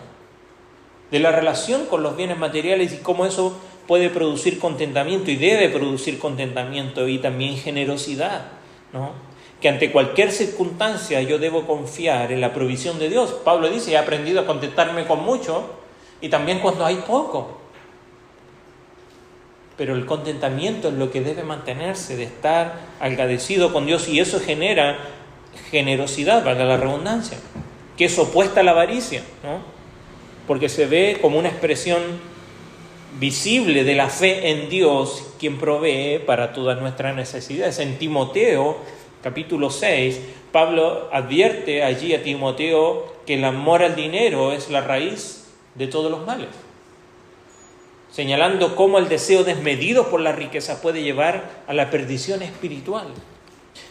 de la relación con los bienes materiales y cómo eso puede producir contentamiento y debe producir contentamiento y también generosidad, ¿no? Que ante cualquier circunstancia yo debo confiar en la provisión de Dios. Pablo dice: he aprendido a contentarme con mucho y también cuando hay poco. Pero el contentamiento es lo que debe mantenerse, de estar agradecido con Dios, y eso genera generosidad, valga la redundancia, que es opuesta a la avaricia, ¿no? Porque se ve como una expresión visible de la fe en Dios, quien provee para todas nuestras necesidades. En Timoteo, capítulo 6, Pablo advierte allí a Timoteo que el amor al dinero es la raíz de todos los males, señalando cómo el deseo desmedido por la riqueza puede llevar a la perdición espiritual.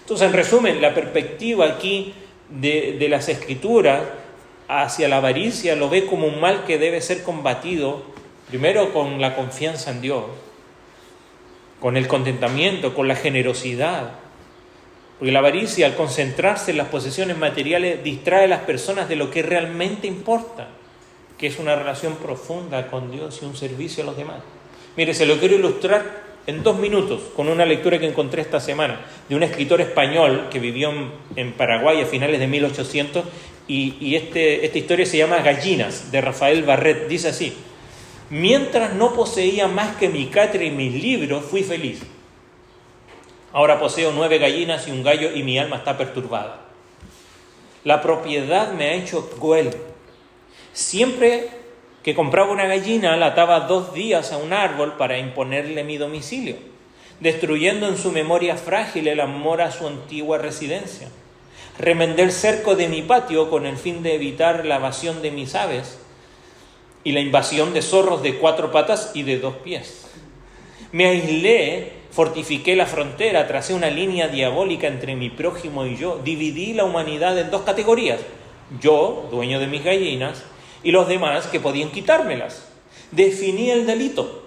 Entonces, en resumen, la perspectiva aquí de las Escrituras hacia la avaricia lo ve como un mal que debe ser combatido primero con la confianza en Dios, con el contentamiento, con la generosidad. Porque la avaricia, al concentrarse en las posesiones materiales, distrae a las personas de lo que realmente importa, que es una relación profunda con Dios y un servicio a los demás. Mire, se lo quiero ilustrar en 2 minutos con una lectura que encontré esta semana de un escritor español que vivió en Paraguay a finales de 1800 y esta historia se llama Gallinas, de Rafael Barret. Dice así: mientras no poseía más que mi cátedra y mis libros, fui feliz. Ahora poseo 9 gallinas y un gallo y mi alma está perturbada. La propiedad me ha hecho cruel. Siempre que compraba una gallina, la ataba 2 días a un árbol para imponerle mi domicilio, destruyendo en su memoria frágil el amor a su antigua residencia. Remendé el cerco de mi patio con el fin de evitar la evasión de mis aves y la invasión de zorros de 4 patas y de 2 pies. Me aislé, fortifiqué la frontera, tracé una línea diabólica entre mi prójimo y yo, dividí la humanidad en 2 categorías: yo, dueño de mis gallinas, y los demás que podían quitármelas. Definí el delito.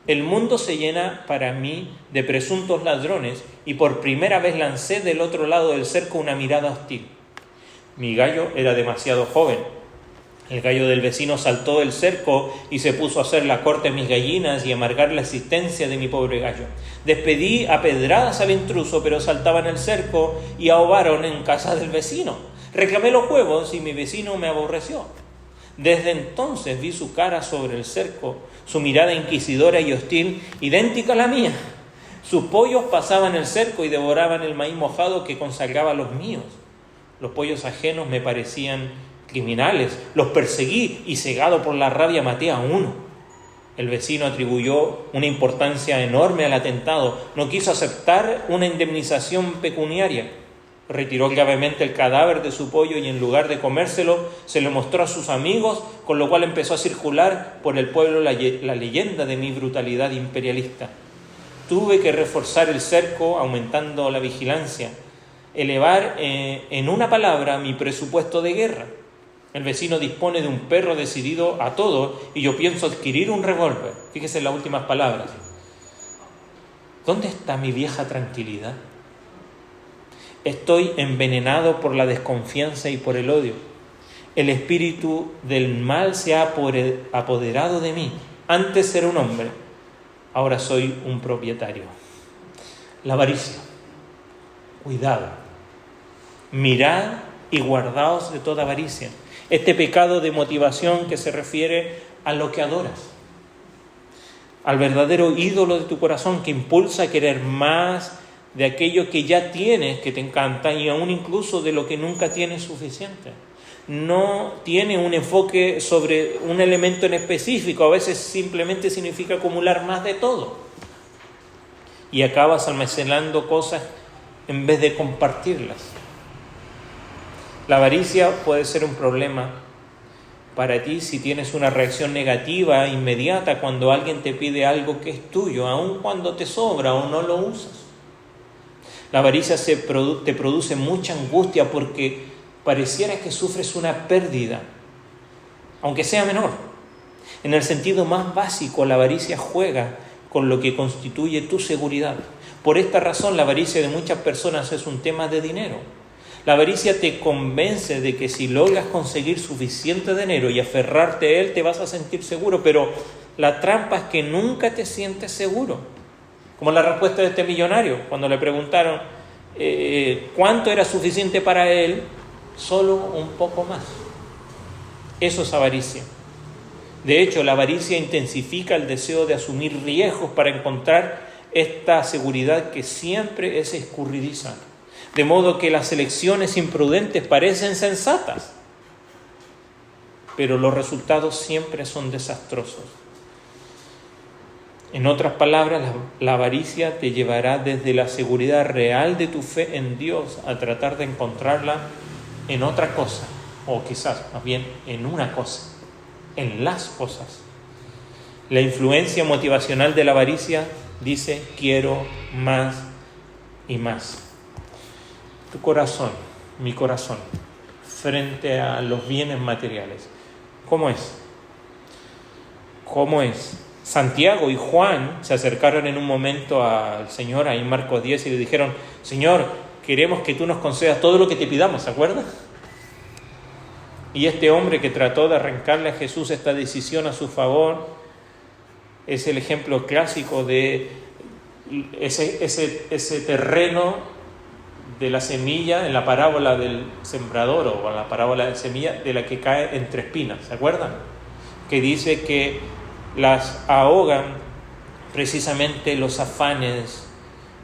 El mundo se llena para mí de presuntos ladrones y por primera vez lancé del otro lado del cerco una mirada hostil. Mi gallo era demasiado joven. El gallo del vecino saltó del cerco y se puso a hacer la corte a mis gallinas y amargar la existencia de mi pobre gallo. Despedí a pedradas al intruso, pero saltaban el cerco y ahogaron en casa del vecino. Reclamé los huevos y mi vecino me aborreció. Desde entonces vi su cara sobre el cerco, su mirada inquisidora y hostil, idéntica a la mía. Sus pollos pasaban el cerco y devoraban el maíz mojado que consagraba los míos. Los pollos ajenos me parecían criminales, los perseguí y cegado por la rabia maté a uno. El vecino atribuyó una importancia enorme al atentado, no quiso aceptar una indemnización pecuniaria. Retiró gravemente el cadáver de su pollo y en lugar de comérselo, se lo mostró a sus amigos, con lo cual empezó a circular por el pueblo la leyenda de mi brutalidad imperialista. Tuve que reforzar el cerco, aumentando la vigilancia, elevar en una palabra mi presupuesto de guerra. El vecino dispone de un perro decidido a todo y yo pienso adquirir un revólver. Fíjese en las últimas palabras. ¿Dónde está mi vieja tranquilidad? Estoy envenenado por la desconfianza y por el odio. El espíritu del mal se ha apoderado de mí. Antes era un hombre, ahora soy un propietario. La avaricia. Cuidado. Mirad y guardaos de toda avaricia. Este pecado de motivación que se refiere a lo que adoras, al verdadero ídolo de tu corazón que impulsa a querer más de aquello que ya tienes, que te encanta, y aún incluso de lo que nunca tienes suficiente. No tiene un enfoque sobre un elemento en específico, a veces simplemente significa acumular más de todo. Y acabas almacenando cosas en vez de compartirlas. La avaricia puede ser un problema para ti si tienes una reacción negativa inmediata cuando alguien te pide algo que es tuyo, aun cuando te sobra o no lo usas. La avaricia te produce mucha angustia porque pareciera que sufres una pérdida, aunque sea menor. En el sentido más básico, la avaricia juega con lo que constituye tu seguridad. Por esta razón, la avaricia de muchas personas es un tema de dinero. La avaricia te convence de que si logras conseguir suficiente dinero y aferrarte a él, te vas a sentir seguro, pero la trampa es que nunca te sientes seguro. Como la respuesta de este millonario, cuando le preguntaron cuánto era suficiente para él, solo un poco más. Eso es avaricia. De hecho, la avaricia intensifica el deseo de asumir riesgos para encontrar esta seguridad que siempre es escurridiza. De modo que las elecciones imprudentes parecen sensatas, pero los resultados siempre son desastrosos. En otras palabras, la avaricia te llevará desde la seguridad real de tu fe en Dios a tratar de encontrarla en otra cosa, o quizás más bien en una cosa, en las cosas. La influencia motivacional de la avaricia dice: quiero más y más. Tu corazón, mi corazón, frente a los bienes materiales, ¿cómo es? ¿Cómo es? Santiago y Juan se acercaron en un momento al Señor, ahí en Marcos 10, y le dijeron: Señor, queremos que tú nos concedas todo lo que te pidamos, ¿se acuerdan? Y este hombre que trató de arrancarle a Jesús esta decisión a su favor es el ejemplo clásico de ese terreno de la semilla en la parábola del sembrador o en la parábola de semilla de la que cae entre espinas, ¿se acuerdan? Que dice que las ahogan precisamente los afanes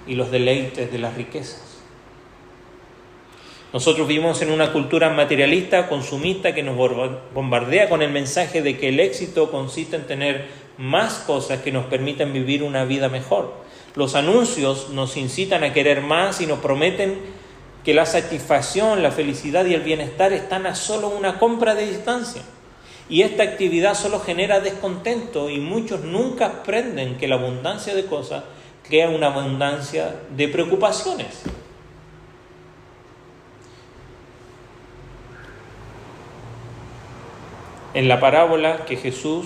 y los deleites de las riquezas. Nosotros vivimos en una cultura materialista, consumista, que nos bombardea con el mensaje de que el éxito consiste en tener más cosas que nos permitan vivir una vida mejor. Los anuncios nos incitan a querer más y nos prometen que la satisfacción, la felicidad y el bienestar están a solo una compra de distancia. Y esta actividad solo genera descontento y muchos nunca aprenden que la abundancia de cosas crea una abundancia de preocupaciones. En la parábola que Jesús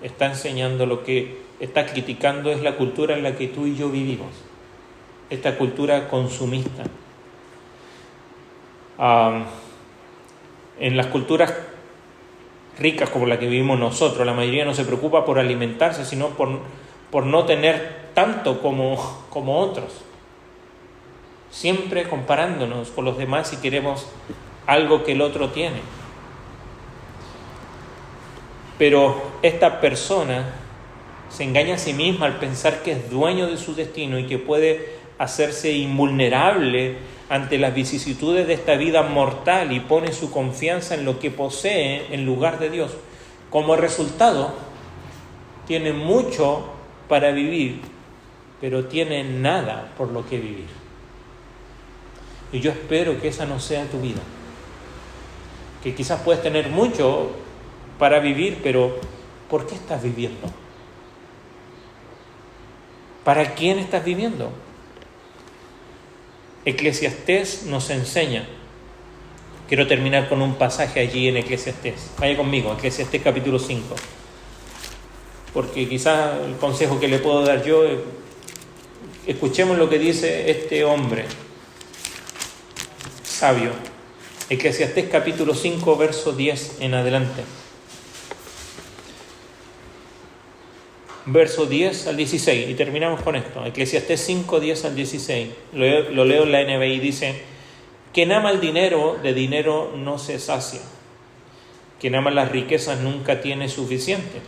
está enseñando, lo que está criticando es la cultura en la que tú y yo vivimos, esta cultura consumista. En las culturas ricas como la que vivimos nosotros, la mayoría no se preocupa por alimentarse, sino por no tener tanto como otros. Siempre comparándonos con los demás si queremos algo que el otro tiene. Pero esta persona se engaña a sí misma al pensar que es dueño de su destino y que puede hacerse invulnerable ante las vicisitudes de esta vida mortal y pone su confianza en lo que posee en lugar de Dios. Como resultado, tiene mucho para vivir, pero tiene nada por lo que vivir. Y yo espero que esa no sea tu vida. Que quizás puedes tener mucho para vivir, pero ¿por qué estás viviendo? ¿Para quién estás viviendo? Eclesiastés nos enseña. Quiero terminar con un pasaje allí en Eclesiastés. Vaya conmigo, Eclesiastés capítulo 5. Porque quizás el consejo que le puedo dar yo es, escuchemos lo que dice este hombre sabio. Eclesiastés capítulo 5, verso 10 en adelante. Verso 10 al 16, y terminamos con esto. Eclesiastés 5, 10 al 16. Lo leo en la NBI, dice: quien ama el dinero, de dinero no se sacia. Quien ama las riquezas nunca tiene suficiente.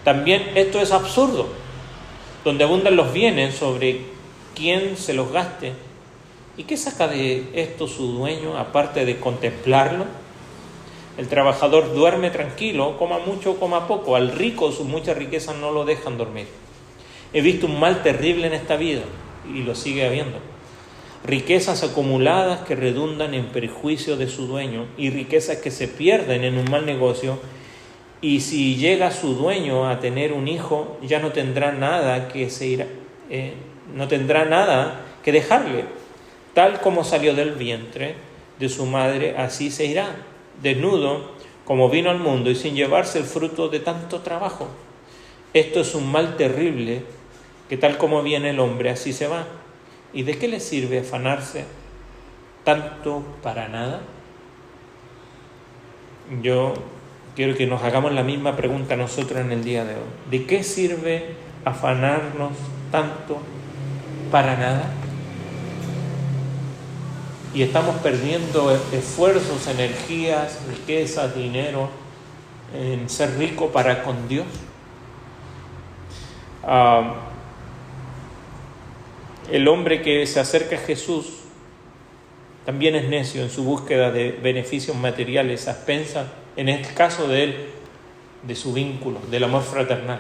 También esto es absurdo. Donde abundan los bienes, sobre quién se los gaste. ¿Y qué saca de esto su dueño, aparte de contemplarlo? El trabajador duerme tranquilo, coma mucho o coma poco. Al rico sus muchas riquezas no lo dejan dormir. He visto un mal terrible en esta vida, y lo sigue habiendo. Riquezas acumuladas que redundan en perjuicio de su dueño, y riquezas que se pierden en un mal negocio. Y si llega su dueño a tener un hijo, ya no tendrá nada que dejarle. Tal como salió del vientre de su madre, así se irá, desnudo como vino al mundo y sin llevarse el fruto de tanto trabajo. Esto es un mal terrible, que tal como viene el hombre, así se va. ¿Y de qué le sirve afanarse tanto para nada? Yo quiero que nos hagamos la misma pregunta nosotros en el día de hoy. ¿De qué sirve afanarnos tanto para nada? Y estamos perdiendo esfuerzos, energías, riquezas, dinero en ser rico para con Dios. El hombre que se acerca a Jesús también es necio en su búsqueda de beneficios materiales a expensas, en el caso de él, de su vínculo, del amor fraternal.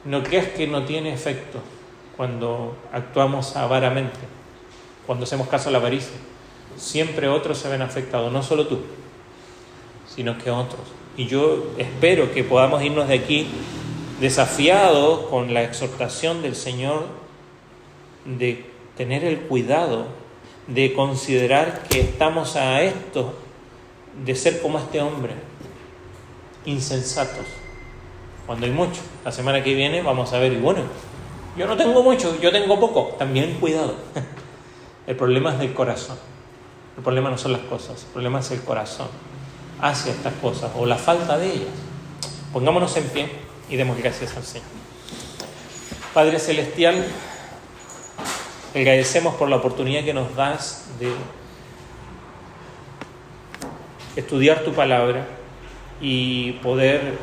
¿No creas que no tiene efecto cuando actuamos avaramente? Cuando hacemos caso a la avaricia, siempre otros se ven afectados, no solo tú, sino que otros. Y yo espero que podamos irnos de aquí desafiados con la exhortación del Señor de tener el cuidado de considerar que estamos a esto de ser como este hombre, insensatos, cuando hay mucho. La semana que viene vamos a ver, y bueno, yo no tengo mucho, yo tengo poco, también cuidado. El problema es del corazón. El problema no son las cosas, el problema es el corazón hacia estas cosas o la falta de ellas. Pongámonos en pie y demos gracias al Señor. Padre Celestial, te agradecemos por la oportunidad que nos das de estudiar tu palabra y poder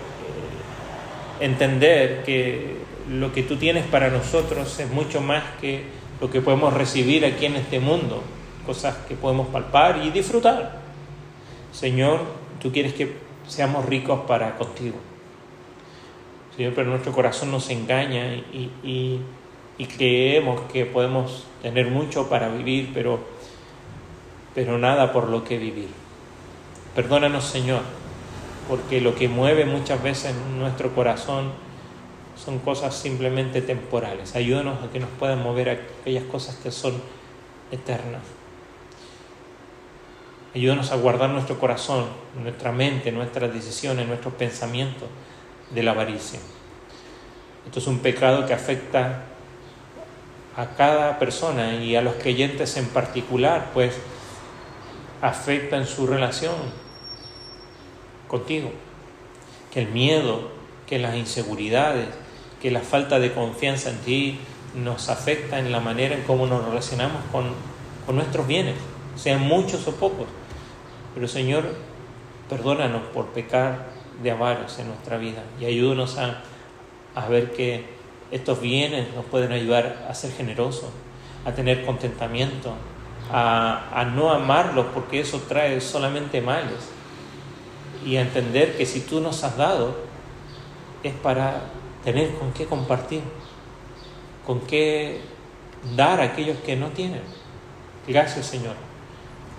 entender que lo que tú tienes para nosotros es mucho más que lo que podemos recibir aquí en este mundo, cosas que podemos palpar y disfrutar. Señor, tú quieres que seamos ricos para contigo. Señor, pero nuestro corazón nos engaña y creemos que podemos tener mucho para vivir, pero nada por lo que vivir. Perdónanos, Señor, porque lo que mueve muchas veces nuestro corazón son cosas simplemente temporales. Ayúdanos a que nos puedan mover aquellas cosas que son eternas. Ayúdanos a guardar nuestro corazón, nuestra mente, nuestras decisiones, nuestros pensamientos de la avaricia. Esto es un pecado que afecta a cada persona y a los creyentes en particular, pues afecta en su relación contigo. Que el miedo, que las inseguridades, que la falta de confianza en ti nos afecta en la manera en cómo nos relacionamos con nuestros bienes, sean muchos o pocos. Pero Señor, perdónanos por pecar de avaros en nuestra vida y ayúdanos a ver que estos bienes nos pueden ayudar a ser generosos, a tener contentamiento, a no amarlos porque eso trae solamente males, y a entender que si tú nos has dado es para tener con qué compartir, con qué dar a aquellos que no tienen. Gracias, Señor,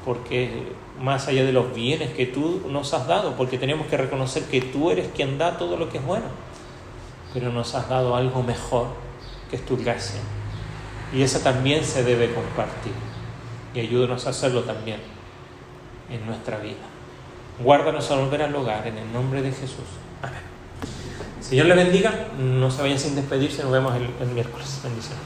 porque más allá de los bienes que tú nos has dado, porque tenemos que reconocer que tú eres quien da todo lo que es bueno, pero nos has dado algo mejor, que es tu gracia, y esa también se debe compartir, y ayúdanos a hacerlo también en nuestra vida. Guárdanos al volver al hogar, en el nombre de Jesús. Amén. Señor le bendiga. No se vayan sin despedirse. Nos vemos el miércoles. Bendiciones.